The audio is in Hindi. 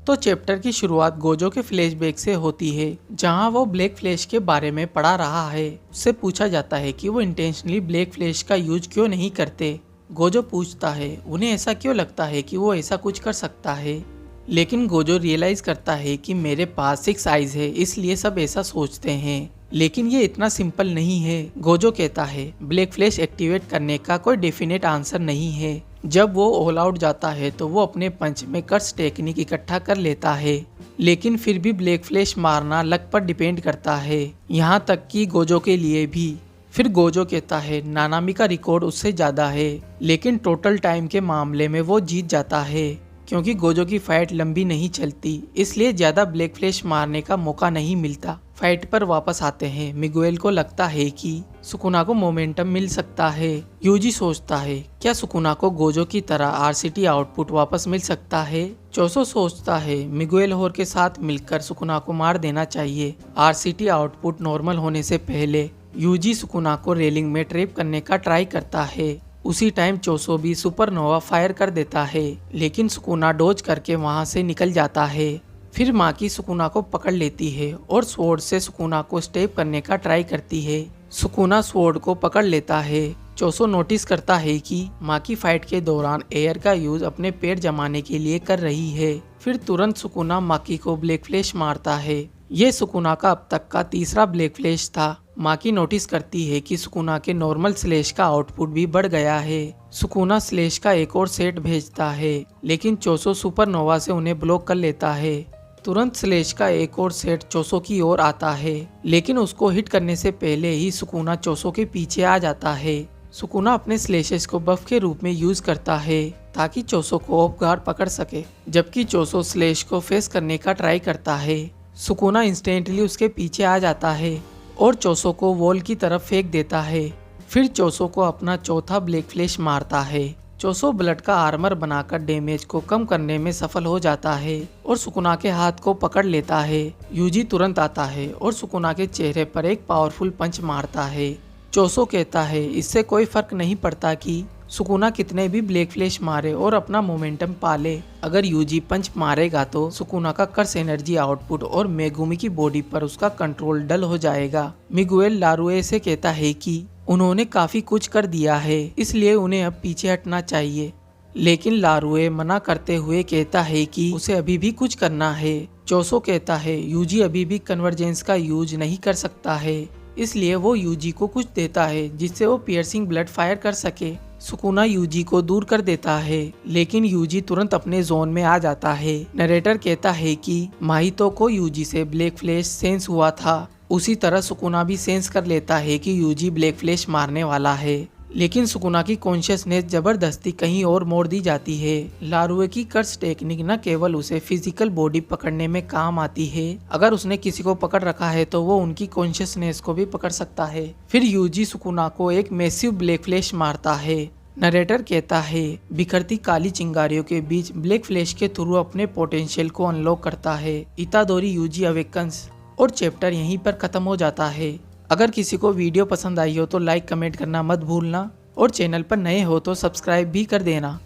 तो चैप्टर की शुरुआत गोजो के फ्लैशबैक से होती है, जहां वो ब्लैक फ्लैश के बारे में पढ़ा रहा है। उससे पूछा जाता है कि वो इंटेंशनली ब्लैक फ्लैश का यूज क्यों नहीं करते। गोजो पूछता है उन्हें ऐसा क्यों लगता है कि वो ऐसा कुछ कर सकता है, लेकिन गोजो रियलाइज करता है कि मेरे पास 6 आइज है, इसलिए सब ऐसा सोचते हैं। लेकिन ये इतना सिंपल नहीं है। गोजो कहता है ब्लैक फ्लैश एक्टिवेट करने का कोई डेफिनेट आंसर नहीं है। जब वो ऑल आउट जाता है तो वो अपने पंच में कर्स टेक्निक इकट्ठा कर लेता है, लेकिन फिर भी ब्लैक फ्लैश मारना लक पर डिपेंड करता है, यहाँ तक कि गोजो के लिए भी। फिर गोजो कहता है नानामी का रिकॉर्ड उससे ज्यादा है, लेकिन टोटल टाइम के मामले में वो जीत जाता है। क्योंकि गोजो की फाइट लंबी नहीं चलती, इसलिए ज्यादा ब्लैक फ्लैश मारने का मौका नहीं मिलता। फाइट पर वापस आते हैं। मिगुएल को लगता है कि सुकुना को मोमेंटम मिल सकता है। यूजी सोचता है क्या सुकुना को गोजो की तरह आरसीटी आउटपुट वापस मिल सकता है। चोसो सोचता है मिगुएल होर के साथ मिलकर सुकुना को मार देना चाहिए आरसीटी आउटपुट नॉर्मल होने से पहले। यूजी सुकुना को रेलिंग में ट्रैप करने का ट्राई करता है। उसी टाइम चोसो भी सुपरनोवा फायर कर देता है, लेकिन सुकुना डोज करके वहां से निकल जाता है। फिर माकी सुकुना को पकड़ लेती है और स्वॉर्ड से सुकुना को स्टेप करने का ट्राई करती है। सुकुना स्वॉर्ड को पकड़ लेता है। चोसो नोटिस करता है कि माकी फाइट के दौरान एयर का यूज अपने पेट जमाने के लिए कर रही है। फिर तुरंत सुकुना माकी को ब्लैक फ्लैश मारता है। ये सुकुना का अब तक का तीसरा ब्लैक फ्लैश था। माकी नोटिस करती है कि सुकुना के नॉर्मल स्लेश का आउटपुट भी बढ़ गया है। सुकुना स्लेश का एक और सेट भेजता है, लेकिन चोसो सुपरनोवा से उन्हें ब्लॉक कर लेता है। तुरंत स्लेश का एक और सेट चोसो की ओर आता है, लेकिन उसको हिट करने से पहले ही सुकुना चोसो के पीछे आ जाता है। सुकुना अपने स्लेशेस को बफ के रूप में यूज करता है ताकि चोसो को ऑफ गार्ड पकड़ सके, जबकि चोसो स्लेश को फेस करने का ट्राई करता है। सुकुना इंस्टेंटली उसके पीछे आ जाता है और चोसो को वॉल की तरफ फेंक देता है। फिर चोसो को अपना चौथा ब्लैक फ्लैश मारता है। चोसो ब्लड का आर्मर बनाकर डैमेज को कम करने में सफल हो जाता है और सुकुना के हाथ को पकड़ लेता है। यूजी तुरंत आता है और सुकुना के चेहरे पर एक पावरफुल पंच मारता है। चोसो कहता है इससे कोई फर्क नहीं पड़ता कि सुकुना कितने भी ब्लैक फ्लैश मारे और अपना मोमेंटम पाले, अगर यूजी पंच मारेगा तो सुकुना का कर्स एनर्जी आउटपुट और मेगुमी की बॉडी पर उसका कंट्रोल डल हो जाएगा। मिगुएल लारुए से कहता है कि उन्होंने काफी कुछ कर दिया है, इसलिए उन्हें अब पीछे हटना चाहिए, लेकिन लारुए मना करते हुए कहता है कि उसे अभी भी कुछ करना है। चोसो कहता है यूजी अभी भी कन्वर्जेंस का यूज नहीं कर सकता है, इसलिए वो यूजी को कुछ देता है जिससे वो पियर्सिंग ब्लड फायर कर सके। सुकुना यूजी को दूर कर देता है, लेकिन यूजी तुरंत अपने जोन में आ जाता है। नरेटर कहता है कि माहितो को यूजी से ब्लैक फ्लैश सेंस हुआ था, उसी तरह सुकुना भी सेंस कर लेता है कि यूजी ब्लैक फ्लैश मारने वाला है, लेकिन सुकुना की कॉन्शियसनेस जबरदस्ती कहीं और मोड़ दी जाती है। लारुए की कर्स टेक्निक न केवल उसे फिजिकल बॉडी पकड़ने में काम आती है, अगर उसने किसी को पकड़ रखा है तो वो उनकी कॉन्शियसनेस को भी पकड़ सकता है। फिर यूजी सुकुना को एक मैसिव ब्लैक फ्लैश मारता है। नरेटर कहता है बिखरती काली चिंगारियों के बीच ब्लैक फ्लैश के थ्रू अपने पोटेंशियल को अनलॉक करता है। इतादोरी यूजी अवेकन्स और चैप्टर यहीं पर खत्म हो जाता है। अगर किसी को वीडियो पसंद आई हो तो लाइक कमेंट करना मत भूलना और चैनल पर नए हो तो सब्सक्राइब भी कर देना।